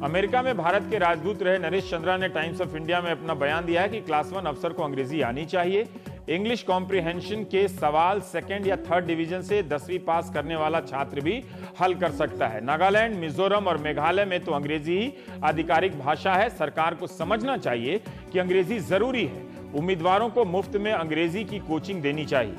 America में भारत के राजदूत रहे नरेश चंद्रा ने टाइम्स ऑफ इंडिया में अपना बयान दिया है कि क्लास 1 अफसर को अंग्रेजी आनी चाहिए। इंग्लिश कॉम्प्रिहेंशन के सवाल सेकंड या थर्ड डिवीजन से 10वीं पास करने वाला छात्र भी हल कर सकता है। नागालैंड, मिजोरम और मेघालय में तो अंग्रेजी ही आधिकारिक भाषा है। सरकार को समझना चाहिए कि अंग्रेजी जरूरी है। उम्मीदवारों को मुफ्त में अंग्रेजी की कोचिंग देनी चाहिए।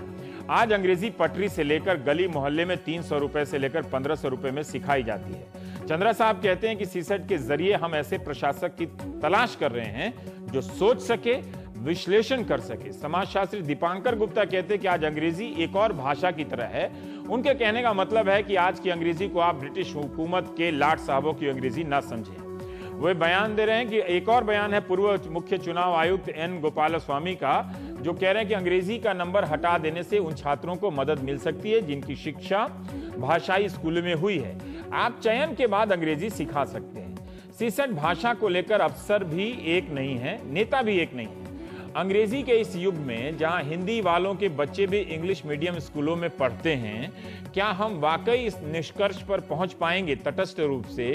आज अंग्रेजी पटरी से लेकर गली मोहल्ले में 300 रुपए से लेकर 1500 रुपए में सिखाई जाती है। चंद्रा साहब कहते हैं कि सीसेट के जरिए हम ऐसे प्रशासक की तलाश कर रहे हैं जो सोच सके, विश्लेषण कर सके। समाजशास्त्री दीपांकर गुप्ता कहते हैं कि आज अंग्रेजी एक और भाषा की तरह है। उनके कहने का मतलब है कि आज की अंग्रेजी को आप ब्रिटिश हुकूमत के लाट साहबों की अंग्रेजी ना समझें। वे बयान दे रहे हैं कि एक और बयान है पूर्व मुख्य चुनाव आयुक्त एन गोपालस्वामी का, जो कह रहे हैं कि अंग्रेजी का नंबर हटा देने से उन छात्रों को मदद मिल सकती है जिनकी शिक्षा भाषाई स्कूल में हुई है। आप चयन के बाद अंग्रेजी सिखा सकते हैं। सीसेट भाषा को लेकर अफसर भी एक नहीं है, नेता भी एक नहीं है। अंग्रेजी के इस युग में जहां हिंदी वालों के बच्चे भी इंग्लिश मीडियम स्कूलों में पढ़ते हैं, क्या हम वाकई इस निष्कर्ष पर पहुंच पाएंगे तटस्थ रूप से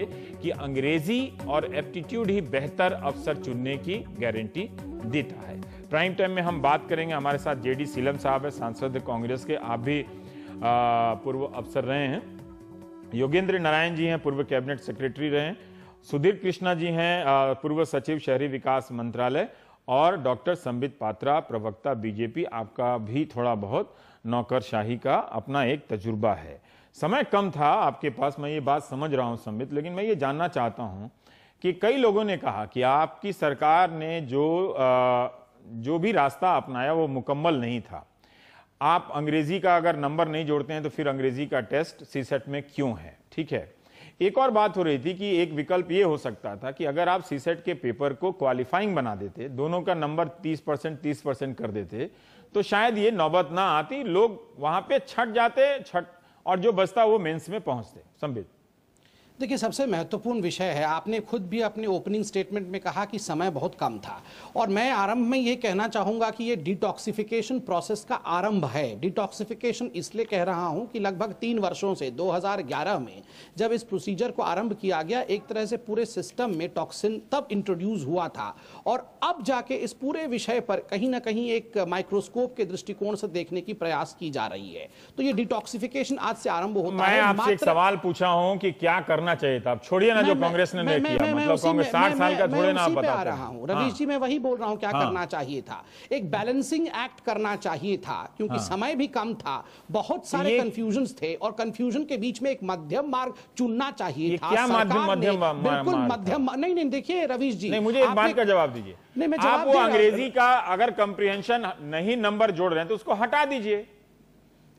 कि अंग्रेजी और एप्टीट्यूड ही बेहतर अफसर चुनने की गारंटी देता है? प्राइम टाइम में हम बात करेंगे। हमारे साथ जेडी सीलम साहब है, सांसद कांग्रेस के, आप भी पूर्व अफसर रहे हैं। योगेंद्र नारायण जी हैं, पूर्व कैबिनेट सेक्रेटरी रहे हैं। सुधीर कृष्णा जी हैं, पूर्व सचिव शहरी विकास मंत्रालय। और डॉक्टर संबित पात्रा, प्रवक्ता बीजेपी। आपका भी थोड़ा बहुत नौकरशाही का अपना एक तजुर्बा है। समय कम था आपके पास, मैं ये बात समझ रहा हूं संबित, लेकिन मैं ये जानना चाहता हूं कि कई लोगों ने कहा कि आपकी सरकार ने जो भी रास्ता अपनाया वो मुकम्मल नहीं था। आप अंग्रेजी का अगर नंबर नहीं जोड़ते हैं तो फिर अंग्रेजी का टेस्ट सीसेट में क्यों है? ठीक है। एक और बात हो रही थी कि एक विकल्प ये हो सकता था कि अगर आप सीसेट के पेपर को क्वालिफाइंग बना देते, दोनों का नंबर 30% कर देते, तो शायद ये नौबत ना आती, लोग वहां पे छट जाते, और जो बचता वो मेंस में पहुंचते। संबित, देखिए, सबसे महत्वपूर्ण विषय है, आपने खुद भी अपने ओपनिंग स्टेटमेंट में कहा कि समय बहुत कम था, और मैं आरंभ में ये कहना चाहूँगा कि ये डिटॉक्सिफिकेशन प्रोसेस का आरंभ है। डिटॉक्सिफिकेशन इसलिए कह रहा हूँ कि लगभग 3 वर्षों से 2011 में जब इस प्रोसीजर को आरंभ किया गया, एक तरह से पूरे सिस्टम में टॉक्सिन तब इंट्रोड्यूस हुआ था, और अब जाके इस पूरे विषय पर कहीं ना कहीं एक माइक्रोस्कोप के दृष्टिकोण से देखने की प्रयास की जा रही है। तो ये डिटॉक्सिफिकेशन आज से आरंभ होता है। मैं आपसे एक सवाल पूछा हूं कि क्या करना चाहिए था? आप छोड़िए ना जो कांग्रेस ने नहीं किया, मतलब कांग्रेस 60 साल का थोड़े ना आप बता रहा हूं। रवीश जी, मैं वही बोल रहा हूं, क्या करना चाहिए था? एक बैलेंसिंग एक्ट करना चाहिए था, क्योंकि समय भी कम था, बहुत सारे कंफ्यूजन्स थे, और कंफ्यूजन के बीच में एक मध्यम मार्ग चुनना चाहिए था। क्या मध्यम? बिल्कुल मध्यम नहीं, देखिए रवीश जी, नहीं, मुझे एक बात का जवाब दीजिए। आप वो अंग्रेजी का अगर कंप्रीहेंशन नहीं नंबर जोड़ रहे हैं तो उसको हटा दीजिए।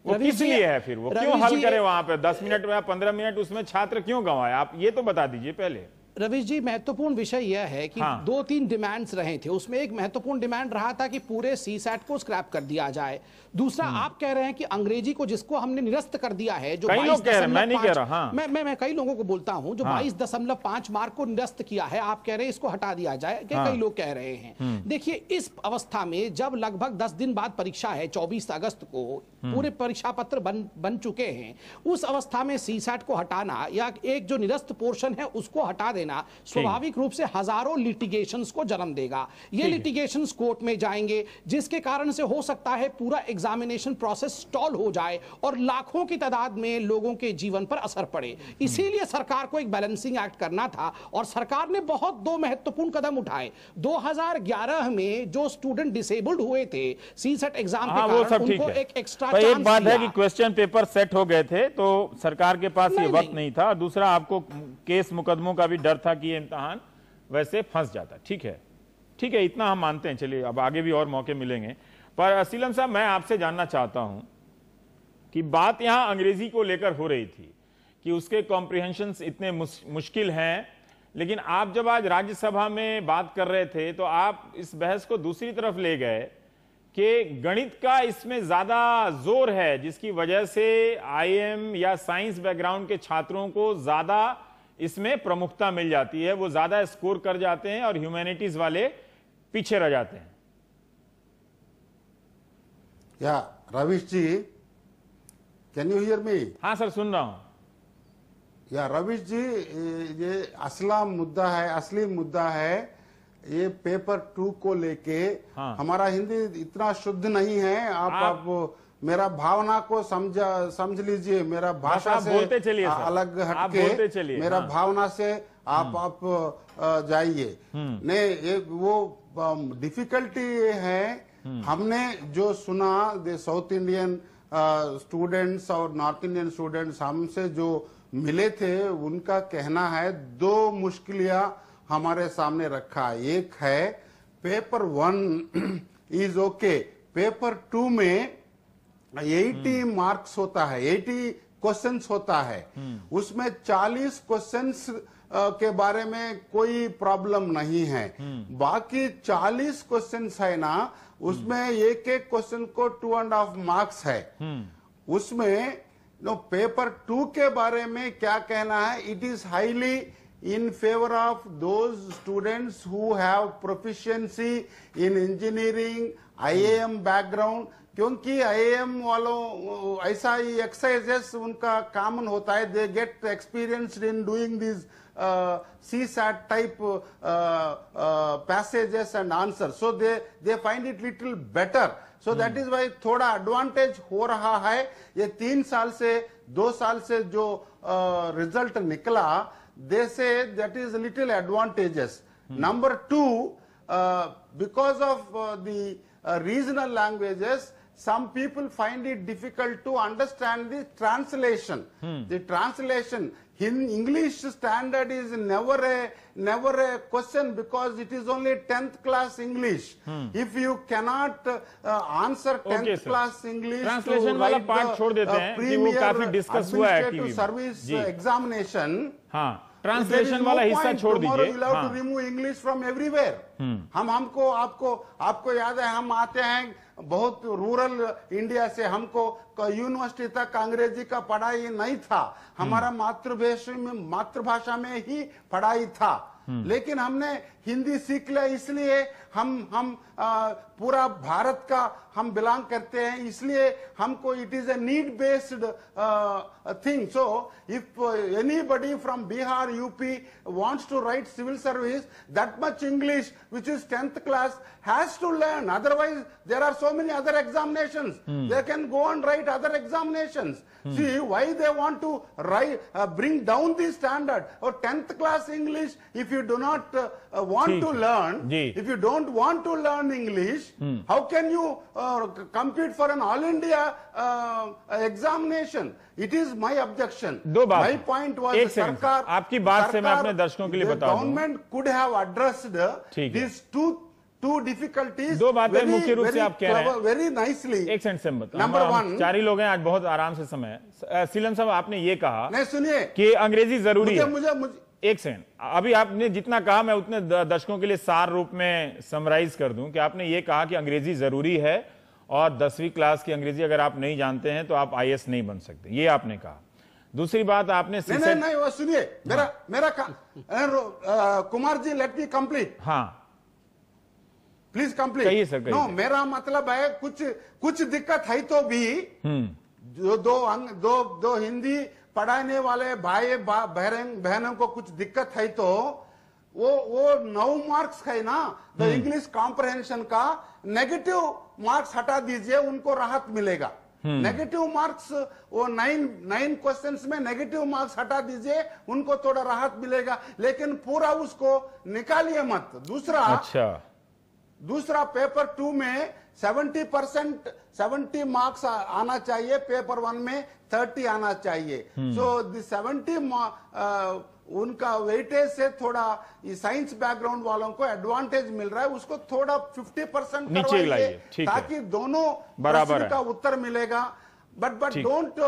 वो किस लिए है फिर? वो क्यों हल करे वहां पे 10 मिनट या 15 मिनट उसमें छात्र क्यों गंवाए? आप ये तो बता दीजिए पहले। रवीश जी, महत्वपूर्ण विषय यह है कि 2-3 डिमांड्स रहे थे। उसमें एक महत्वपूर्ण डिमांड रहा था कि पूरे सीसैट को स्क्रैप कर दिया जाए। दूसरा, आप कह रहे हैं कि अंग्रेजी को जिसको हमने निरस्त कर दिया है, जो कई लोग कह रहे हैं, मैं नहीं कह रहा। मैं कई लोगों को बोलता हूं, जो 22.5 मार्क को निरस्त किया है, आप कह रहे हैं इसको हटा दिया जाए, कई लोग कह रहे हैं। देखिए, इस अवस्था में जब लगभग 10 दिन बाद परीक्षा है, 24 अगस्त को पूरे परीक्षा पत्र बन चुके हैं, उस अवस्था में सीसैट को हटाना या एक जो निरस्त पोर्शन है उसको हटा देना स्वाभाविक रूप से हजारों लिटिगेशंस को जन्म देगा। ये लिटिगेशंस कोर्ट में जाएंगे, जिसके कारण से हो सकता है पूरा एग्जामिनेशन प्रोसेस स्टॉल हो जाए और लाखों की तादाद में लोगों के जीवन पर असर पड़े। इसीलिए सरकार को एक बैलेंसिंग एक्ट करना था, और सरकार ने बहुत 2 महत्वपूर्ण कदम उठाए। 2011 में जो स्टूडेंट डिसेबल्ड हुए थे सीसेट एग्जाम के कारण, उनको एक एक्स्ट्रा चांस दिया। एक बात है कि क्वेश्चन पेपर सेट हो गए थे, तो सरकार के पास ये वक्त नहीं था। दूसरा, आपको केस मुकदमों का भी डर था कि ये इम्तिहान वैसे फंस जाता। ठीक है, इतना हम मानते हैं। चलिए, अब आगे भी और मौके मिलेंगे। पर असीलम साहब, मैं आपसे जानना चाहता हूं कि बात यहां अंग्रेजी को लेकर हो रही थी कि उसके कॉम्प्रिहेंशंस इतने मुश्किल हैं, लेकिन आप जब आज राज्यसभा में बात कर रहे थे तो आप इस बहस को दूसरी तरफ ले गए कि गणित का इसमें ज्यादा जोर है, जिसकी वजह से आईएम या साइंस बैकग्राउंड के छात्रों को ज्यादा इसमें प्रमुखता मिल जाती है, वो ज्यादा स्कोर कर जाते हैं और ह्यूमैनिटीज वाले पीछे रह जाते हैं। या रवीश जी, कैन यू हियर मी? हाँ सर, सुन रहा हूं। या रवीश जी, ये असली मुद्दा है ये पेपर 2 को लेके। हाँ। हमारा हिंदी इतना शुद्ध नहीं है, आप मेरा भावना को समझ लीजिए, मेरा भाषा से अलग हटके मेरा भावना से आप जाइए। नहीं, ये वो डिफिकल्टी ये है, हमने जो सुना साउथ इंडियन स्टूडेंट्स और नॉर्थ इंडियन स्टूडेंट्स हमसे जो मिले थे, उनका कहना है 2 मुश्किलियां हमारे सामने रखा। एक है पेपर 1 इज ओके, पेपर 2 में 80 मार्क्स होता है, 80 क्वेश्चंस होता है, उसमें 40 क्वेश्चंस के बारे में कोई प्रॉब्लम नहीं है। बाकी 40 क्वेश्चंस है ना, उसमें एक क्वेश्चन को 2.5 मार्क्स है। उसमें पेपर 2 के बारे में क्या कहना है, it is highly in favor of those students who have proficiency in engineering, IAM background, क्योंकि IAM वालों ऐसा ही एक्सरसाइजेस उनका कॉमन होता है, they get experienced in doing this CSAT type passages and answers, so they find it little better, so that is why थोड़ा advantage हो रहा है। ये 2 साल से जो रिजल्ट निकला, they say that is a little advantageous. Number 2, because of the regional languages, some people find it difficult to understand the translation. The translation in English standard is never a question, because it is only 10th class English. If you cannot answer 10th class English, translation वाला part छोड़ देते हैं कि वो काफी discuss हुआ है TV में। सर्विस एग्जामिनेशन, हाँ, ट्रांसलेशन वाला हिस्सा छोड़ दीजिए। To remove English from everywhere. हमको आपको याद है, हम आते हैं बहुत रूरल इंडिया से, हमको यूनिवर्सिटी तक अंग्रेजी का पढ़ाई नहीं था, हमारा मातृभाषा में ही पढ़ाई था। लेकिन हमने हिंदी सीख लिया, इसलिए हम पूरा भारत का हम बिलोंग करते हैं, इसलिए हमको it is a need based thing. So if anybody from Bihar, UP wants to write civil service, that much English which is 10th class has to learn, otherwise there are so many other examinations, they can go and write other examinations. See why they want to bring down the standard or 10th class English. If you do not want to learn, if you don't want to learn English, how can you compete for an all India examination? It is my objection. My point was, सरकार, आपकी बात से मैं अपने दर्शकों के लिए बता दूं, government could have addressed these two difficulties. 2 बातें मुख्य रूप से आप कह रहे हैं very nicely. एक सेकंड से मत, नंबर 1, 4 ही लोग हैं आज, बहुत आराम से समय है। सीलम साहब, आपने ये कहा, नहीं सुनिए, कि अंग्रेजी जरूरी है। मुझे एक सेकंड, अभी आपने जितना कहा मैं उतने दर्शकों के लिए सार रूप में समराइज कर दूं कि आपने ये कहा कि अंग्रेजी जरूरी है और 10वीं क्लास की अंग्रेजी अगर आप नहीं जानते हैं तो आप IAS नहीं बन सकते, ये आपने कहा। दूसरी बात आपने नहीं, वो सुनिए, मेरा Kumar ji, let me complete. हाँ, प्लीज कंप्लीट। कहिए सर, कहिए। नो, मेरा मतलब है कुछ दिक्कत है तो भी जो दो हिंदी पढ़ाने वाले भाई बहनों को कुछ दिक्कत है तो वो 9 मार्क्स है ना, द इंग्लिश कॉम्प्रहेंशन का नेगेटिव मार्क्स हटा दीजिए, उनको राहत मिलेगा। नेगेटिव मार्क्स, वो 9 क्वेश्चंस में नेगेटिव मार्क्स हटा दीजिए, उनको थोड़ा राहत मिलेगा, लेकिन पूरा उसको निकालिए मत। दूसरा पेपर 2 में 70 मार्क्स आना चाहिए, पेपर 1 में 30 आना चाहिए। सो द 70 उनका वेटेज से थोड़ा साइंस बैकग्राउंड वालों को एडवांटेज मिल रहा है, उसको थोड़ा 50% नीचे लाइए, ताकि दोनों बराबर का उत्तर मिलेगा। But don't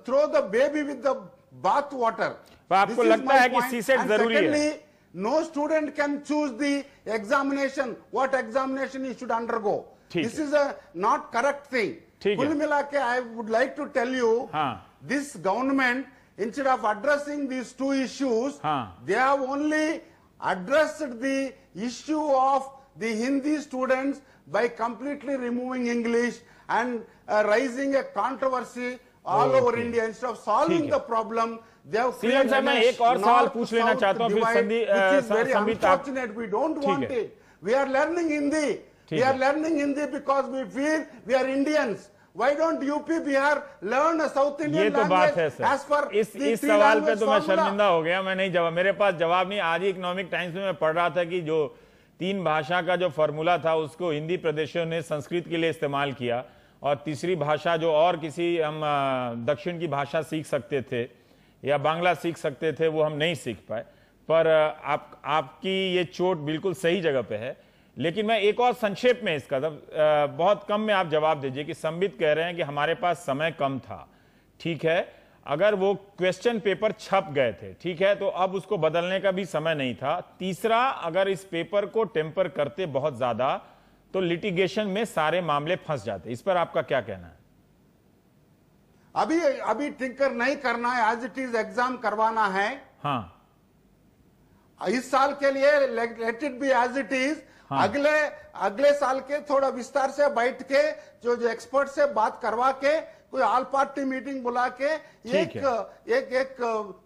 throw the baby with the bath water. आपको लगता है कि सीसेट जरूरी है? No student can choose the examination, what examination he should undergo. This is a not correct thing. कुल मिला के I would like to tell you, this government, instead of addressing these 2 issues, they have only addressed the issue of the Hindi students by completely removing English and raising a controversy all over India. Instead of solving the problem, CM साहब, मैं एक और सवाल पूछ लेना चाहता हूं, फिर संबित आप, we don't want it. We are learning Hindi. We are learning Hindi because we feel we are Indians. Why don't UP Bihar learn a South Indian ये तो बात है language as per सर। इस सवाल पे तो मैं शर्मिंदा हो गया, मैं नहीं जवाब, मेरे पास जवाब नहीं। आज ही इकोनॉमिक टाइम्स में मैं पढ़ रहा था कि जो 3 भाषा का जो फॉर्मूला था उसको हिंदी प्रदेशों ने संस्कृत के लिए इस्तेमाल किया, और तीसरी भाषा जो और किसी हम दक्षिण की भाषा सीख सकते थे या बांग्ला सीख सकते थे वो हम नहीं सीख पाए। पर आपकी ये चोट बिल्कुल सही जगह पे है। लेकिन मैं एक और संक्षेप में इसका बहुत कम में आप जवाब दीजिए कि संबित कह रहे हैं कि हमारे पास समय कम था, ठीक है, अगर वो क्वेश्चन पेपर छप गए थे, ठीक है, तो अब उसको बदलने का भी समय नहीं था। तीसरा, अगर इस पेपर को टेम्पर करते बहुत ज्यादा तो लिटिगेशन में सारे मामले फंस जाते। इस पर आपका क्या कहना है? अभी टिंकर नहीं करना है, एज इट इज एग्जाम करवाना है। हाँ, इस साल के लिए let it be as it is. हाँ। अगले साल के थोड़ा विस्तार से बैठ के जो एक्सपर्ट से बात करवा के कोई ऑल पार्टी मीटिंग बुला के एक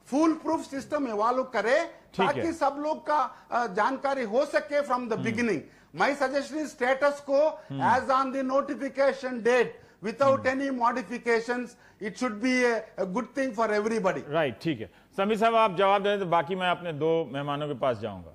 फुल प्रूफ सिस्टम इवॉल्व करे ताकि सब लोग का जानकारी हो सके from the beginning. My suggestion is status quo as on the notification date without any modifications. It should be a good thing for everybody. Right, ठीक है। संबित साहब आप जवाब दें तो बाकी मैं अपने 2 मेहमानों के पास जाऊंगा।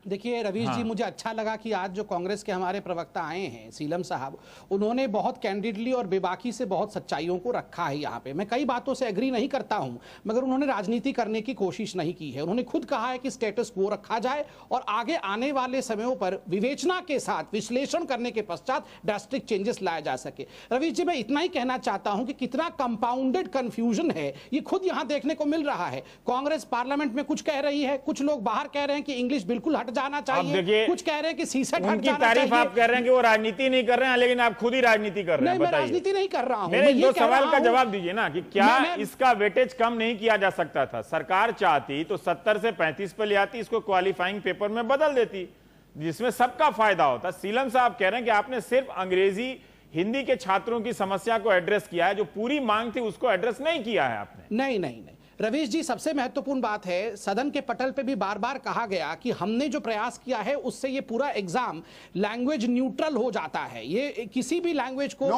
देखिए रवीश जी, मुझे अच्छा लगा कि आज जो कांग्रेस के हमारे प्रवक्ता आए हैं सीलम साहब, उन्होंने बहुत कैंडिडली और बेबाकी से बहुत सच्चाइयों को रखा है यहाँ पे। मैं कई बातों से एग्री नहीं करता हूँ, मगर उन्होंने राजनीति करने की कोशिश नहीं की है। उन्होंने खुद कहा है कि स्टेटस को रखा जाए और आगे आने वाले समयों पर विवेचना के साथ विश्लेषण करने के पश्चात ड्रास्टिक चेंजेस लाया जा सके। रवीश जी, मैं इतना ही कहना चाहता हूँ कि कितना कंपाउंडेड कंफ्यूजन है ये खुद यहाँ देखने को मिल रहा है। कांग्रेस पार्लियामेंट में कुछ कह रही है, कुछ लोग बाहर कह रहे हैं कि इंग्लिश बिल्कुल हट जाना चाहिए, कुछ कह रहे हैं कि सीसेट हट जाना तारीफ चाहिए। आप कह रहे हैं कि वो राजनीति नहीं कर रहे हैं, लेकिन आप खुद ही राजनीति कर रहे हैं। मैं राजनीति नहीं कर रहा हूं। मेरे 2 सवाल का जवाब दीजिए ना कि क्या इसका वेटेज कम नहीं किया जा सकता था? सरकार चाहती तो 70 से 35 पर ले आती, इसको क्वालिफाइंग पेपर में बदल देती, जिसमें सबका फायदा होता। सीलम साहब कह रहे हैं कि आपने सिर्फ अंग्रेजी हिंदी के छात्रों की समस्या को एड्रेस किया है, जो पूरी मांग थी उसको एड्रेस नहीं किया है आपने। नहीं रवीश जी, सबसे महत्वपूर्ण बात है, सदन के पटल पे भी बार बार कहा गया कि हमने जो प्रयास किया है उससे ये पूरा एग्जाम लैंग्वेज न्यूट्रल हो जाता है। ये किसी भी लैंग्वेज को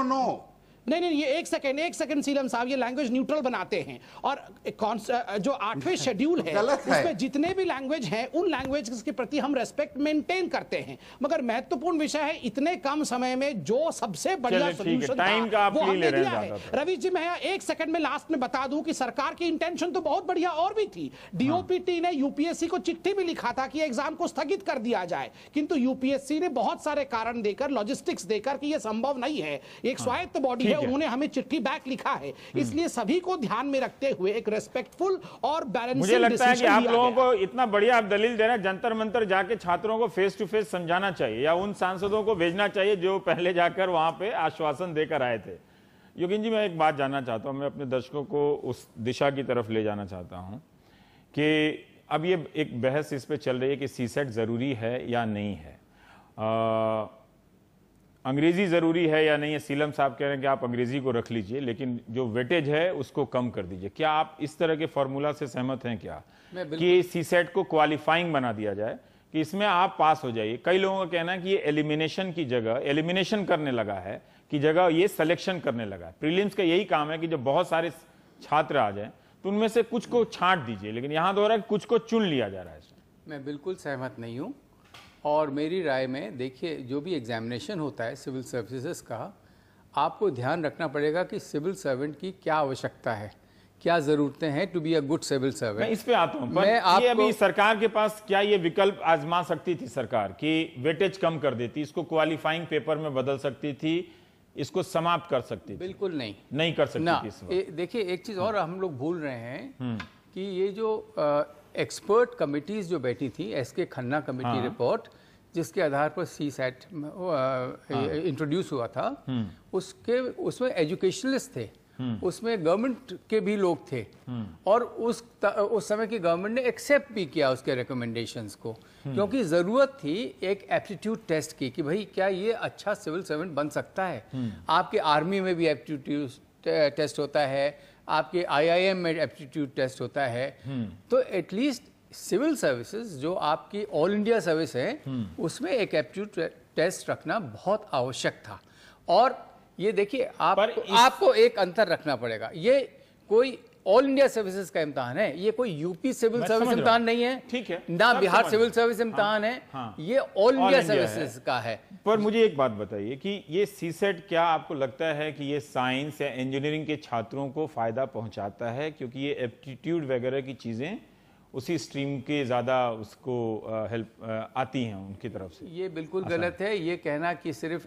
नो नहीं, ये एक सेकंड सीलम साहब, ये लैंग्वेज न्यूट्रल बनाते हैं और जो 8वें शेड्यूल है उसमें जितने भी लैंग्वेज हैं उन लैंग्वेज के प्रति हम रेस्पेक्ट मेंटेन करते हैं। मगर महत्वपूर्ण विषय है, इतने कम समय में जो सबसे बढ़िया सॉल्यूशन था वो हमने दिया है। रवि जी, मैं 1 सेकंड में लास्ट में बता दूं कि सरकार की इंटेंशन तो बहुत बढ़िया और भी थी। डीओपीटी ने यूपीएससी को चिट्ठी भी लिखा था कि एग्जाम को स्थगित कर दिया जाए, किंतु यूपीएससी ने बहुत सारे कारण देकर, लॉजिस्टिक्स देकर कि यह संभव नहीं है, एक स्वायत्त बॉडी उन्होंने हमें चिट्ठी बैक लिखा है। इसलिए सभी को ध्यान में रखते हुए एक रेस्पेक्टफुल और बैलेंसिंग मुझे लगता है कि आप लोगों को इतना बढ़िया आप दलील दे रहे हैं, जंतर मंतर जाके छात्रों को फेस टू फेस समझाना चाहिए या उन सांसदों को भेजना चाहिए जो पहले जाकर वहां पे आश्वासन देकर आए थे। योगेन जी, मैं एक बात जानना चाहता हूं, मैं अपने दर्शकों को उस दिशा की तरफ ले जाना चाहता हूं कि अब ये एक बहस इस पे चल रही है कि सीसेट जरूरी है या नहीं है, अंग्रेजी जरूरी है या नहीं है। सीलम साहब कह रहे हैं कि आप अंग्रेजी को रख लीजिए, लेकिन जो वेटेज है उसको कम कर दीजिए। क्या आप इस तरह के फॉर्मूला से सहमत हैं क्या कि सीसेट को क्वालिफाइंग बना दिया जाए कि इसमें आप पास हो जाइए? कई लोगों का कहना है कि ये एलिमिनेशन की जगह, एलिमिनेशन करने लगा है कि जगह ये सिलेक्शन करने लगा है। प्रीलिम्स का यही काम है कि जब बहुत सारे छात्र आ जाए तो उनमें से कुछ को छांट दीजिए, लेकिन यहां तो हो रहा है कुछ को चुन लिया जा रहा है। मैं बिल्कुल सहमत नहीं हूं और मेरी राय में देखिए, जो भी एग्जामिनेशन होता है सिविल सर्विसेज का, आपको ध्यान रखना पड़ेगा कि सिविल सर्वेंट की क्या आवश्यकता है, क्या जरूरतें हैं to be a good civil servant. मैं इस पे आता हूं, पर ये अभी सरकार के पास क्या ये विकल्प आजमा सकती थी सरकार कि वेटेज कम कर देती, इसको क्वालिफाइंग पेपर में बदल सकती थी, इसको समाप्त कर सकती थी? बिल्कुल नहीं कर सकती थी। देखिए, एक चीज और हम लोग भूल रहे हैं कि ये जो एक्सपर्ट कमिटीज जो बैठी थी, एसके खन्ना कमेटी रिपोर्ट, जिसके आधार पर सीसेट इंट्रोड्यूस हुआ था, उसमें एजुकेशनलिस्ट थे, उसमें गवर्नमेंट के भी लोग थे और उस समय की गवर्नमेंट ने एक्सेप्ट भी किया उसके रिकमेंडेशंस को, क्योंकि जरूरत थी एक एप्टीट्यूड टेस्ट की कि भाई क्या ये अच्छा सिविल सर्वेंट बन सकता है। आपके आर्मी में भी एप्टीट्यूड टेस्ट होता है, आपके IIM में एप्टीट्यूड टेस्ट होता है, तो एटलीस्ट सिविल सर्विसेज जो आपकी ऑल इंडिया सर्विस है उसमें एक एप्टीट्यूड टेस्ट रखना बहुत आवश्यक था। और ये देखिए आपको एक अंतर रखना पड़ेगा, ये कोई ऑल इंडिया सर्विसेज का इम्तिहान है, ये कोई यूपी सिविल सर्विस इम्तिहान नहीं है, ठीक है, ना बिहार सिविल सर्विस इम्तिहान है, ये ऑल इंडिया सर्विसेज का है। पर मुझे एक बात बताइए कि ये सीसेट क्या आपको लगता है कि ये साइंस या इंजीनियरिंग के छात्रों को फायदा पहुंचाता है, क्योंकि ये एप्टीट्यूड वगैरह की चीजें उसी स्ट्रीम के ज़्यादा उसको हेल्प आती हैं उनकी तरफ से? ये बिल्कुल गलत है ये कहना कि सिर्फ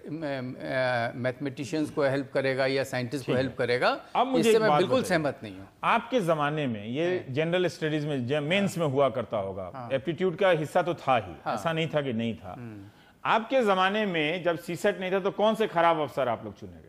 मैथमेटिशियंस को हेल्प करेगा या साइंटिस्ट को हेल्प करेगा, इससे मैं बिल्कुल सहमत नहीं हूँ। आपके ज़माने में ये जनरल स्टडीज में मेंस में हुआ करता होगा, एप्टीट्यूड का हिस्सा तो था ही, ऐसा नहीं था कि नहीं था। आपके ज़माने में जब सीसेट नहीं था तो कौन से खराब अफसर आप लोग चुने गए?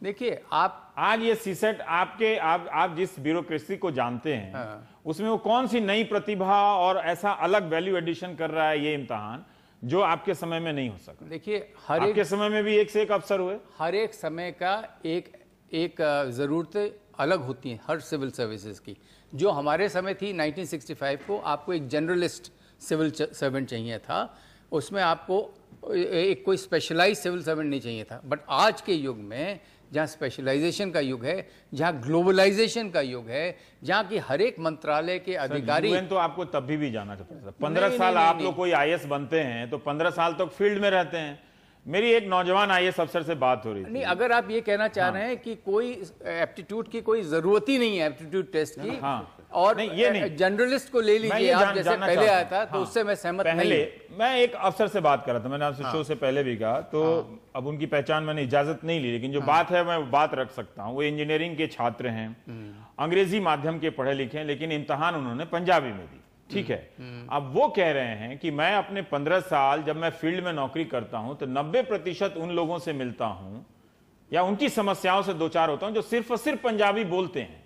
देखिए आप आज ये सीसेट आप जिस ब्यूरोक्रेसी को जानते हैं उसमें वो कौन सी नई प्रतिभा और ऐसा अलग वैल्यू एडिशन कर रहा है ये इम्तिहान जो आपके समय में नहीं हो सका? देखिए आपके समय में भी एक से एक अफसर हुए, हर एक समय का एक जरूरतें अलग होती हैं हर सिविल सर्विसेज की। जो हमारे समय थी 1965 को आपको एक जनरलिस्ट सिविल सर्वेंट चाहिए था, उसमें आपको एक कोई स्पेशलाइज सिविल सर्वेंट नहीं चाहिए था। बट आज के युग में जहाँ स्पेशलाइजेशन का युग है, जहाँ ग्लोबलाइजेशन का युग है, जहाँ की हर एक मंत्रालय के अधिकारी, तो आपको तब भी जाना पड़ता था। 15 साल आप लोग कोई IAS बनते हैं तो 15 साल तक फील्ड में रहते हैं। मेरी एक नौजवान IAS अफसर से बात हो रही थी। नहीं, अगर आप ये कहना चाह रहे हैं कि कोई एप्टीट्यूड की कोई जरूरत ही नहीं है एप्टीट्यूड टेस्ट की, और नहीं, ये नहीं, जनरलिस्ट को ले लीजिए आप जैसे पहले आया था, तो उससे मैं सहमत नहीं। मैं एक अफसर से बात कर रहा था, मैंने आपसे शो से पहले भी कहा, तो अब उनकी पहचान मैंने इजाजत नहीं ली, लेकिन जो बात है मैं बात रख सकता हूँ। वो इंजीनियरिंग के छात्र हैं, अंग्रेजी माध्यम के पढ़े लिखे हैं, लेकिन इम्तिहान उन्होंने पंजाबी में दी, ठीक है। अब वो कह रहे हैं कि मैं अपने 15 साल जब मैं फील्ड में नौकरी करता हूं तो 90% उन लोगों से मिलता हूं या उनकी समस्याओं से दो चार होता हूं जो सिर्फ और सिर्फ पंजाबी बोलते हैं।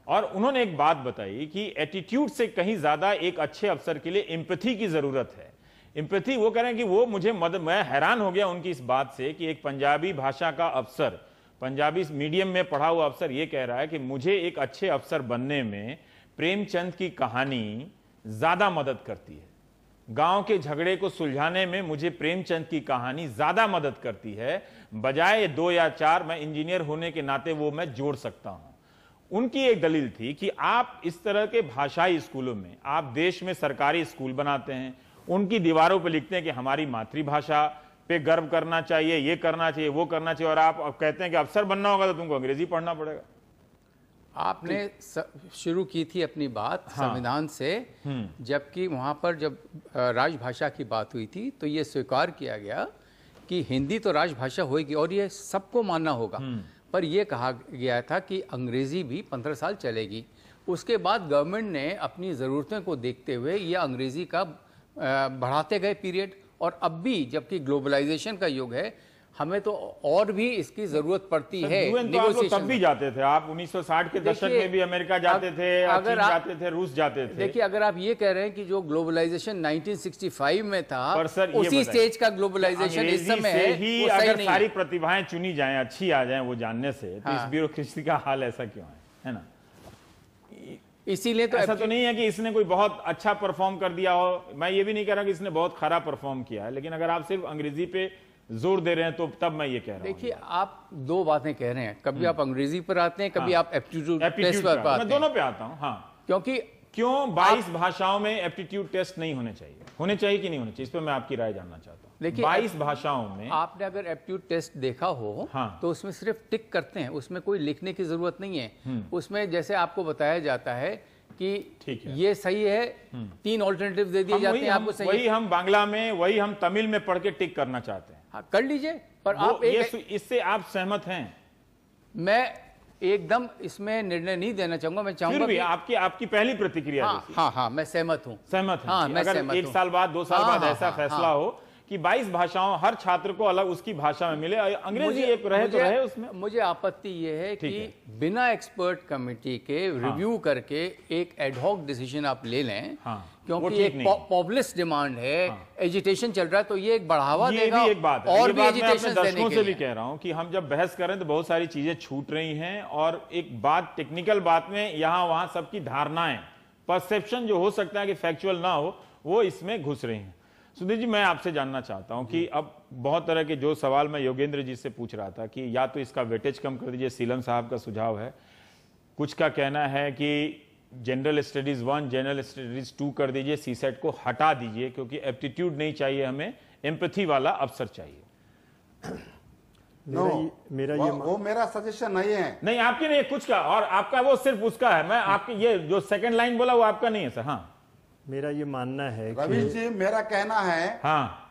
और उन्होंने एक बात बताई कि एटीट्यूड से कहीं ज्यादा एक अच्छे अफसर के लिए एम्पैथी की जरूरत है। एम्पैथी, वो कह रहे हैं कि वो मुझे मैं हैरान हो गया उनकी इस बात से कि एक पंजाबी भाषा का अफसर, पंजाबी मीडियम में पढ़ा हुआ अफसर ये कह रहा है कि मुझे एक अच्छे अफसर बनने में प्रेमचंद की कहानी ज्यादा मदद करती है, गांव के झगड़े को सुलझाने में मुझे प्रेमचंद की कहानी ज्यादा मदद करती है, बजाय 2 या 4 मैं इंजीनियर होने के नाते वो मैं जोड़ सकता हूं। उनकी एक दलील थी कि आप इस तरह के भाषाई स्कूलों में, आप देश में सरकारी स्कूल बनाते हैं, उनकी दीवारों पर लिखते हैं कि हमारी मातृभाषा पे गर्व करना चाहिए, ये करना चाहिए, वो करना चाहिए, और आप कहते हैं कि अफसर बनना होगा तो तुमको अंग्रेजी पढ़ना पड़ेगा। आपने शुरू की थी अपनी बात संविधान से, जबकि वहां पर जब राजभाषा की बात हुई थी तो ये स्वीकार किया गया कि हिंदी तो राजभाषा होगी और ये सबको मानना होगा, पर यह कहा गया था कि अंग्रेजी भी 15 साल चलेगी। उसके बाद गवर्नमेंट ने अपनी ज़रूरतों को देखते हुए ये अंग्रेजी का बढ़ाते गए पीरियड, और अब भी जबकि ग्लोबलाइजेशन का युग है हमें तो और भी इसकी जरूरत पड़ती है। तो तब भी जाते थे आप, 1960 के दशक में भी अमेरिका जाते थे, चीन जाते थे, रूस जाते थे। देखिए, अगर आप ये कह रहे हैं कि जो ग्लोबलाइजेशन 1965 में था उसी स्टेज का ग्लोबलाइजेशन इस समय है, ही अगर सारी प्रतिभाएं चुनी जाएं, अच्छी आ जाएं वो जानने से, तो इस ब्यूरोक्रेसी का हाल ऐसा क्यों है ना? इसीलिए तो ऐसा तो नहीं है कि इसने कोई बहुत अच्छा परफॉर्म कर दिया हो, मैं ये भी नहीं कह रहा कि इसने बहुत खराब परफॉर्म किया है, लेकिन अगर आप सिर्फ अंग्रेजी पे जोर दे रहे हैं तो तब मैं ये कह रहा हूं। देखिए, आप 2 बातें कह रहे हैं, कभी आप अंग्रेजी पर आते हैं, कभी आप एप्टीट्यूड टेस्ट पर आते हैं। मैं दोनों पे आता हूं। हाँ, क्यों 22 भाषाओं में एप्टीट्यूड टेस्ट नहीं होने चाहिए? होने चाहिए कि नहीं होने चाहिए, इस पर मैं आपकी राय जानना चाहता हूं। देखिए, 22 भाषाओं में आपने अगर एप्टीट्यूड टेस्ट देखा हो तो उसमें सिर्फ टिक करते हैं, उसमें कोई लिखने की जरूरत नहीं है। उसमें जैसे आपको बताया जाता है कि ये सही है, 3 ऑल्टरनेटिव दे दिए जाते हैं आपको, सही वही हम बांग्ला में, वही हम तमिल में पढ़ के टिक करना चाहते हैं। हाँ, कर लीजिए, पर आप इससे आप सहमत हैं? मैं एकदम इसमें निर्णय नहीं देना चाहूंगा, मैं चाहूंगा भी आपकी पहली प्रतिक्रिया। हाँ, मैं सहमत हूँ। सहमत हैं? हाँ, मैं अगर सहमत 1 साल बाद 2 साल बाद ऐसा फैसला हो कि 22 भाषाओं, हर छात्र को अलग उसकी भाषा में मिले, अंग्रेजी एक रहे तो रहे उसमें। मुझे आपत्ति ये है कि बिना एक्सपर्ट कमेटी के रिव्यू करके एक एडहॉक डिसीजन आप ले लें, क्योंकि एक पॉपुलिस्ट डिमांड है, एजिटेशन चल रहा है, तो ये एक बढ़ावा देगा। एक बात है, और भी एजिटेशन दर्शकों से भी कह रहा हूं कि हम जब बहस करें तो बहुत सारी चीजें छूट रही हैं, और एक बात टेक्निकल बात में यहां वहां सबकी धारणाएं, परसेप्शन जो हो सकता है कि फैक्चुअल ना हो, वो इसमें घुस रही हैं। सुधीर जी, मैं आपसे जानना चाहता हूं कि अब बहुत तरह के जो सवाल मैं योगेंद्र जी से पूछ रहा था कि या तो इसका वेटेज कम कर दीजिए, सीलम साहब का सुझाव है, कुछ का कहना है कि जनरल स्टडीज 1, जनरल स्टडीज 2 कर दीजिए, सीसेट को हटा दीजिए क्योंकि एप्टीट्यूड नहीं चाहिए, हमें एम्पैथी वाला अफसर चाहिए। वो मेरा सजेशन नहीं है। नहीं, आपके नहीं, कुछ का, और आपका वो सिर्फ उसका है। मैं आपकी ये जो सेकंड लाइन बोला वो आपका नहीं है सर। हाँ, मेरा ये मानना है रवीश जी, मेरा कहना है, हाँ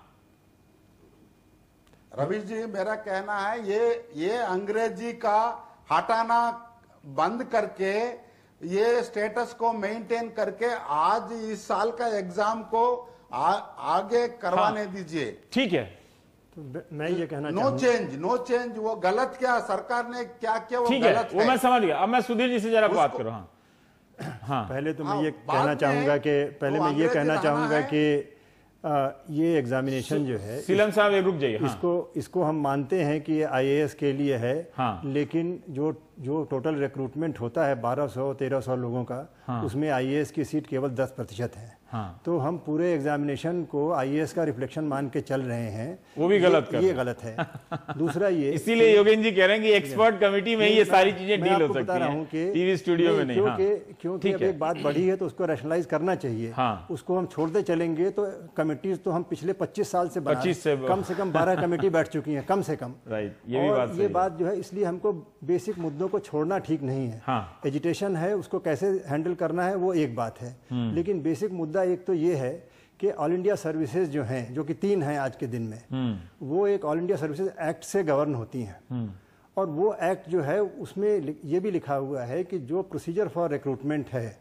रवीश जी, मेरा कहना है ये अंग्रेजी का हटाना बंद करके, ये स्टेटस को मेंटेन करके आज इस साल का एग्जाम को आगे करवाने दीजिए। ठीक है, तो मैं ये कहना नो चेंज, वो गलत, क्या सरकार ने क्या किया वो गलत है। वो मैं समझ गया। अब मैं सुधीर जी से जरा बात करूं। हाँ, पहले तो मैं ये कहना चाहूंगा कि ये एग्जामिनेशन जो है, सीलम साहब रुक जाइए, इसको हम मानते हैं कि ये आईएएस के लिए है, लेकिन जो टोटल रिक्रूटमेंट होता है 1200-1300 लोगों का, उसमें आईएएस की सीट केवल 10% है। तो हम पूरे एग्जामिनेशन को आईएएस का रिफ्लेक्शन मान के चल रहे हैं, वो भी गलत ये गलत है। दूसरा ये, इसीलिए योगेंद्र जी कह रहे हैं कि एक्सपर्ट कमेटी में ये सारी चीजें डील हो सकती हैं, टीवी स्टूडियो में नहीं। क्योंकि अब एक बात बढ़ी है तो उसको रैशनलाइज करना चाहिए। उसको हम छोड़ते चलेंगे तो कमेटीज तो हम पिछले 25 साल से बना, कम से कम 12 कमेटी बैठ चुकी हैं, कम से कम। ये बात जो है, इसलिए हमको बेसिक मुद्दों को छोड़ना ठीक नहीं है। एजिटेशन है, उसको कैसे हैंडल करना है वो एक बात है, लेकिन बेसिक मुद्दा एक तो ये है कि ऑल इंडिया सर्विसेज जो हैं, जो कि 3 हैं आज के दिन में, वो एक ऑल इंडिया सर्विसेज एक्ट से गवर्न होती हैं, और वो एक्ट जो है उसमें ये भी लिखा हुआ है कि जो प्रोसीजर फॉर रिक्रूटमेंट है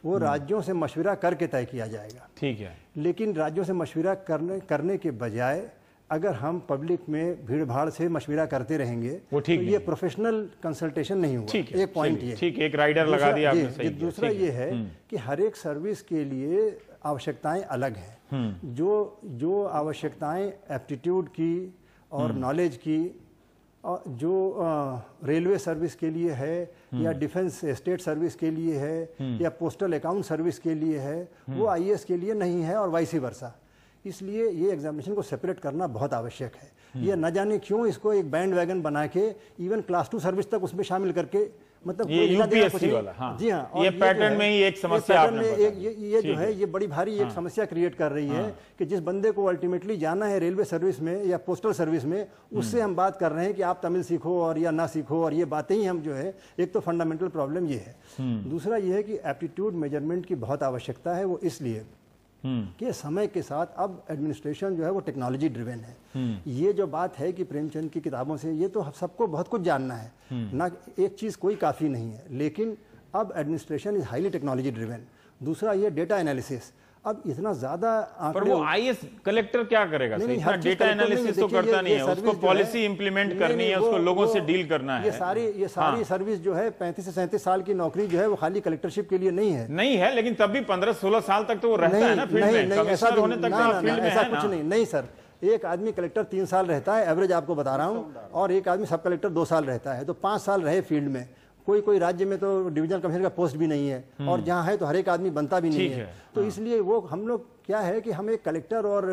वो राज्यों से मशविरा करके तय किया जाएगा। ठीक है, लेकिन राज्यों से मशविरा करने के बजाय अगर हम पब्लिक में भीड़ भाड़ से मशविरा करते रहेंगे तो ये प्रोफेशनल कंसल्टेशन नहीं हुआ। एक पॉइंट ये, ठीक, एक राइडर लगा दिया आपने, सही। दूसरा ये है कि हर एक सर्विस के लिए आवश्यकताएं अलग हैं। जो आवश्यकताएं एप्टीट्यूड की और नॉलेज की, जो रेलवे सर्विस के लिए है, या डिफेंस स्टेट सर्विस के लिए है, या पोस्टल अकाउंट सर्विस के लिए है, वो आईएएस के लिए नहीं है, और वाइस वर्सा। इसलिए ये एग्जामिनेशन को सेपरेट करना बहुत आवश्यक है। ये न जाने क्यों इसको एक बैंड वैगन बना के इवन क्लास 2 सर्विस तक उसमें शामिल करके, मतलब ये यूपीएससी वाला, जी हाँ, ये पैटर्न में ही एक समस्या आपने ये जो है ये बड़ी भारी एक समस्या क्रिएट कर रही है कि जिस बंदे को अल्टीमेटली जाना है रेलवे सर्विस में या पोस्टल सर्विस में, उससे हम बात कर रहे हैं कि आप तमिल सीखो और या ना सीखो, और ये बातें ही हम जो है, एक तो फंडामेंटल प्रॉब्लम ये है। दूसरा ये है कि एप्टीट्यूड मेजरमेंट की बहुत आवश्यकता है, वो इसलिए कि समय के साथ अब एडमिनिस्ट्रेशन जो है वो टेक्नोलॉजी ड्रिवन है। ये जो बात है कि प्रेमचंद की किताबों से, ये तो सबको बहुत कुछ जानना है ना, एक चीज़ कोई काफ़ी नहीं है, लेकिन अब administration is highly technology driven. दूसरा ये डेटा एनालिसिस, अब इतना ज्यादा पर वो आईएएस कलेक्टर क्या करेगा? इतना डेटा एनालिसिस तो करता नहीं है, उसको पॉलिसी इंप्लीमेंट करनी है, उसको लोगों से डील करना है। ये सारी सर्विस जो है 35 से 37 साल की नौकरी जो है वो खाली कलेक्टरशिप के लिए नहीं है, लेकिन तब भी 15-16 साल तक तो वो रहता है ना फील्ड में, कमिश्नर होने तक तो फील्ड में है ना। ऐसा कुछ नहीं सर, एक आदमी कलेक्टर 3 साल रहता है, एवरेज आपको बता रहा हूँ, और एक आदमी सब कलेक्टर 2 साल रहता है, तो 5 साल रहे फील्ड में। कोई राज्य में तो डिवीजनल कमिश्नर का पोस्ट भी नहीं है, और जहाँ है तो हर एक आदमी बनता भी नहीं है। तो इसलिए वो हम लोग क्या है कि हम एक कलेक्टर और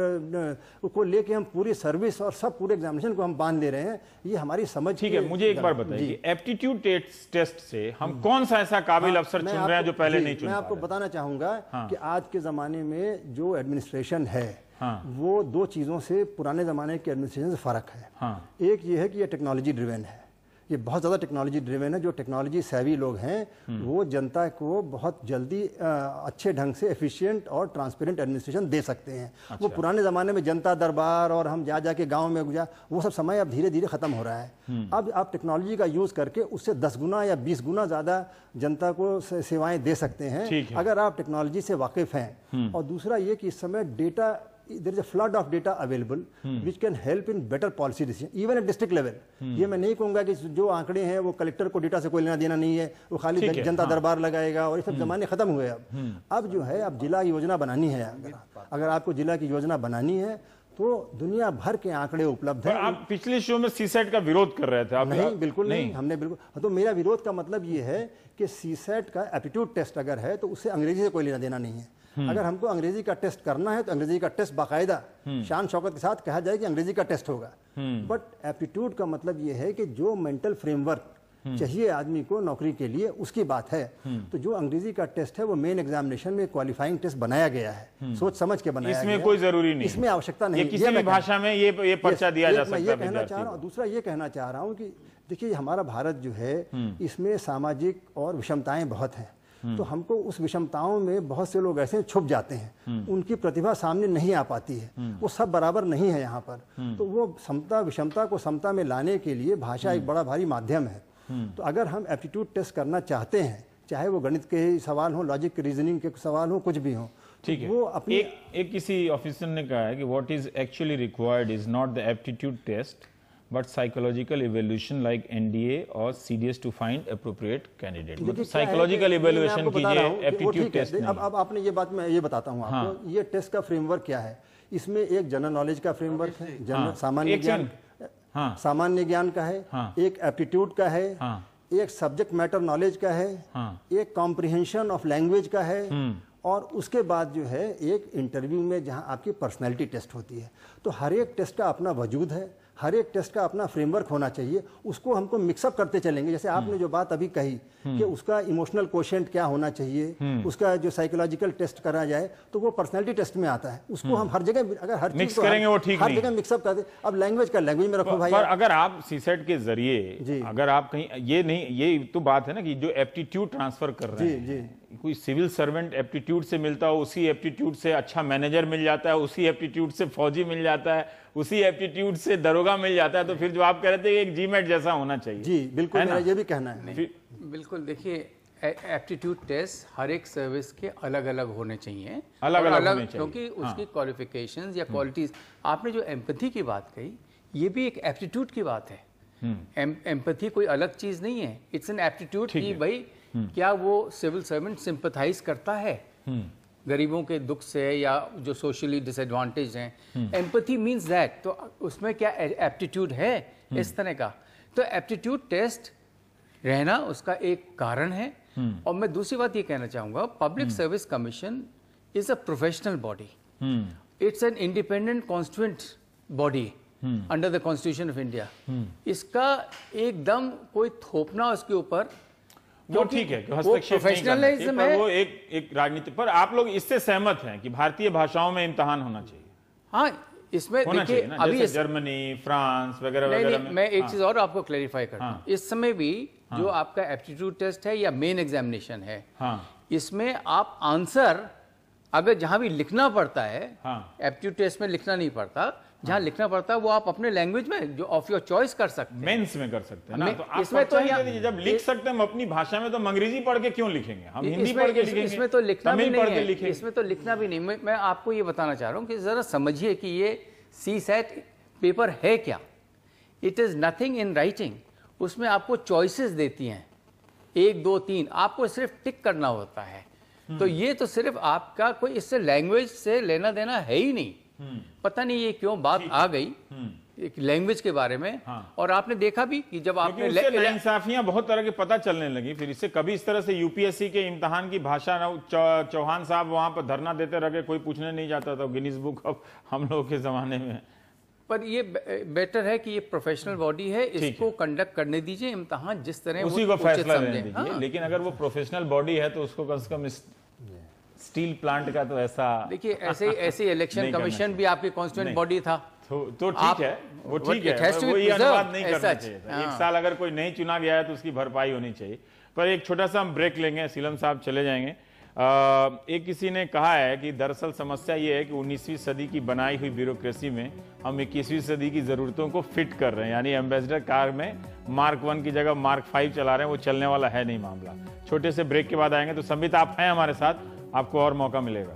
को लेके हम पूरी सर्विस और सब पूरे एग्जामिनेशन को हम बांध ले रहे हैं, ये हमारी समझ। ठीक है, मुझे एक बार बताइए, एप्टीट्यूड टेस्ट से हम कौन सा ऐसा काबिल अफसर चुन रहे हैं जो पहले नहीं चुन? मैं आपको बताना चाहूंगा कि आज के जमाने में जो एडमिनिस्ट्रेशन है वो 2 चीजों से पुराने जमाने के एडमिनिस्ट्रेशन से फर्क है। एक ये है कि ये टेक्नोलॉजी ड्रिवन है, ये बहुत ज़्यादा टेक्नोलॉजी ड्रिवन है। जो टेक्नोलॉजी सेवी लोग हैं वो जनता को बहुत जल्दी अच्छे ढंग से एफिशिएंट और ट्रांसपेरेंट एडमिनिस्ट्रेशन दे सकते हैं। अच्छा। वो पुराने ज़माने में जनता दरबार और हम जाके गांव में वो सब समय अब धीरे धीरे ख़त्म हो रहा है। अब आप टेक्नोलॉजी का यूज़ करके उससे 10 गुना या 20 गुना ज़्यादा जनता को सेवाएँ दे सकते हैं अगर आप टेक्नोलॉजी से वाकिफ़ हैं। और दूसरा ये कि इस समय data there is a flood of data available which can help in better policy decision even at district level. ये मैं नहीं कहूंगा कि जो आंकड़े हैं वो कलेक्टर को डेटा से कोई लेना देना नहीं है, वो खाली जनता दरबार लगाएगा और ये सब जमाने खत्म हुए। अब जो है अब जिला योजना बनानी है, अगर आपको जिला की योजना बनानी है तो दुनिया भर के आंकड़े उपलब्ध हैं। आप पिछले शो में सीसैट का विरोध कर रहे थे। आप नहीं, बिल्कुल नहीं, हमने बिल्कुल, तो मेरा विरोध का मतलब ये है कि सीसैट का एप्टीट्यूड टेस्ट अगर है तो उससे अंग्रेजी से कोई लेना देना नहीं है। अगर हमको अंग्रेजी का टेस्ट करना है तो अंग्रेजी का टेस्ट बाकायदा शान शौकत के साथ कहा जाए कि अंग्रेजी का टेस्ट होगा। बट एप्टीट्यूड का मतलब ये है कि जो मेंटल फ्रेमवर्क चाहिए आदमी को नौकरी के लिए, उसकी बात है। तो जो अंग्रेजी का टेस्ट है वो मेन एग्जामिनेशन में क्वालिफाइंग टेस्ट बनाया गया है, सोच समझ के बनाया गया है। इसमें कोई जरूरी नहीं, इसमें आवश्यकता नहीं, किसी भी भाषा में ये पर्चा दिया जा सकता है। मैं ये कहना चाह रहा हूँ। दूसरा ये कहना चाह रहा हूँ कि देखिए हमारा भारत जो है इसमें सामाजिक और विषमताएं बहुत हैं, तो हमको उस विषमताओं में बहुत से लोग ऐसे छुप जाते हैं, उनकी प्रतिभा सामने नहीं आ पाती है, वो सब बराबर नहीं है यहाँ पर। तो वो समता विषमता को समता में लाने के लिए भाषा एक बड़ा भारी माध्यम है। तो अगर हम एप्टीट्यूड टेस्ट करना चाहते हैं, चाहे वो गणित के सवाल हो, लॉजिक रीजनिंग के सवाल हो, कुछ भी हो, ठीक है। वो अपनी एक किसी ऑफिसर ने कहा है कि what is actually required is not the aptitude test but psychological evaluation like NDA और CDS to find appropriate candidate. मतलब साइकोलॉजिकल इवैल्यूएशन कीजिए, एप्टीट्यूड टेस्ट नहीं। अब आपने ये बात, मैं ये बताता हूँ आपको, ये टेस्ट का फ्रेमवर्क क्या है। इसमें एक जनरल नॉलेज का फ्रेमवर्क है, जनरल सामान्य ज्ञान, सामान्य ज्ञान का है, एक एप्टीट्यूड का है, एक सब्जेक्ट मैटर नॉलेज का है, एक कॉम्प्रिहेंशन ऑफ लैंग्वेज का है, और उसके बाद जो है एक इंटरव्यू में जहां आपकी पर्सनैलिटी टेस्ट होती है। तो हर एक टेस्ट का अपना वजूद है, हर एक टेस्ट का अपना फ्रेमवर्क होना चाहिए, उसको हमको मिक्सअप करते चलेंगे। जैसे आपने जो बात अभी कही कि उसका इमोशनल कोशेंट क्या होना चाहिए, उसका जो साइकोलॉजिकल टेस्ट करा जाए तो वो पर्सनैलिटी टेस्ट में आता है। उसको हम हर जगह अगर हर मिक्स करेंगे वो ठीक हर जगह मिक्सअप कर दे। अब लैंग्वेज का लैंग्वेज में रखो भाई। पर अगर आप सीसेट के जरिए अगर आप कहीं ये तो बात है ना कि जो एप्टीट्यूड ट्रांसफर कर रहे हैं, कोई सिविल सर्वेंट एप्टीट्यूड से मिलता हो, उसी एप्टीट्यूड से अच्छा मैनेजर मिल जाता है, उसी एप्टीट्यूड से फौजी मिल जाता है, उसी एप्टीट्यूड से दरोगा मिल जाता है, तो फिर जो आप कह रहे थे एक जीमेट जैसा होना चाहिए। जी बिल्कुल, मेरा ये भी कहना है। बिल्कुल, देखिए एप्टीट्यूड टेस्ट हर एक सर्विस के अलग अलग होने चाहिए, अलग क्योंकि उसकी क्वालिफिकेशंस या क्वालिटीज। आपने जो एम्पैथी की बात कही, ये भी एक एप्टीट्यूड की बात है। एम्पैथी कोई अलग चीज नहीं है, इट्स एन एप्टीट्यूड कि भाई क्या वो सिविल सर्वेंट सिंपथाइज करता है गरीबों के दुख से या जो सोशली डिसएडवांटेज हैं। एम्पैथी मींस दैट, तो उसमें क्या एप्टीट्यूड है इस तरह का। तो एप्टीट्यूड टेस्ट रहना उसका एक कारण है। और मैं दूसरी बात ये कहना चाहूंगा, public service commission is a professional body, it's an independent constituent body under the constitution of India. इसका एकदम कोई थोपना उसके ऊपर, वो ठीक है, प्रोफेशनलिज्म है, वो एक राजनीति पर। आप लोग इससे सहमत हैं कि भारतीय भाषाओं में इम्तिहान होना चाहिए? हाँ, इसमें देखिए अभी जर्मनी, फ्रांस वगैरह वगैरह में। मैं एक चीज और आपको क्लैरिफाई करता हूँ। इस समय भी जो आपका एप्टीट्यूड टेस्ट है या मेन एग्जामिनेशन है, इसमें आप आंसर अगर जहां भी लिखना पड़ता है, एप्टीट्यूड टेस्ट में लिखना नहीं पड़ता, जहां लिखना पड़ता है वो आप अपने लैंग्वेज में जो ऑफ योर चॉइस कर सकते हैं, मेंस में कर सकते हैं ना। तो आप इसमें तो जब लिख सकते हैं हम अपनी भाषा में, तो अंग्रेजी पढ़ के क्यों लिखेंगे? हम हिंदी पढ़ के लिखेंगे। इसमें तो लिखना भी नहीं है, इसमें तो लिखना भी नहीं। मैं आपको ये बताना चाह रहा हूँ कि जरा समझिए कि ये सीसैट पेपर है क्या। It is nothing in writing. उसमें आपको चॉइसेस देती हैं 1 2 3, आपको सिर्फ टिक करना होता है। तो ये तो सिर्फ आपका कोई इससे लैंग्वेज से लेना देना है ही नहीं। पता नहीं ये क्यों बात आ गई एक लैंग्वेज के बारे में। और आपने देखा भी कि जब आपने नाइंसाफियां बहुत तरह के पता चलने लगी, फिर इससे कभी इस तरह से यूपीएससी के इम्तिहान की भाषा चौहान साहब वहां पर धरना देते रहे, कोई पूछने नहीं जाता था। गिनीज बुक ऑफ हम लोगों के जमाने में। पर ये बेटर है कि ये प्रोफेशनल बॉडी है, इसको कंडक्ट करने दीजिए इम्तिहान जिस तरह उसी को फैसला लेने दीजिए। लेकिन अगर वो प्रोफेशनल बॉडी है तो उसको कम से कम स्टील प्लांट का तो ऐसा, देखिए ऐसे इलेक्शन कमीशन भी आपकी कॉन्स्टिट्यूएंट बॉडी था, तो ठीक है, वो ठीक है, वो ये अनुवाद नहीं करना चाहिए था। 1 साल अगर कोई नहीं चुना गया है तो उसकी भरपाई होनी चाहिए। पर एक छोटा सा हम ब्रेक लेंगे, सीलम साहब चले जाएंगे। एक किसी ने कहा है कि दरअसल समस्या ये है कि 19वीं सदी की बनाई हुई ब्यूरोक्रेसी में हम 21वीं सदी की जरूरतों को फिट कर रहे हैं। यानी एम्बेसडर कार में Mark 1 की जगह Mark 5 चला रहे हैं, वो चलने वाला है नहीं मामला। छोटे से ब्रेक के बाद आएंगे। तो संबित आप हैं हमारे साथ, आपको और मौका मिलेगा।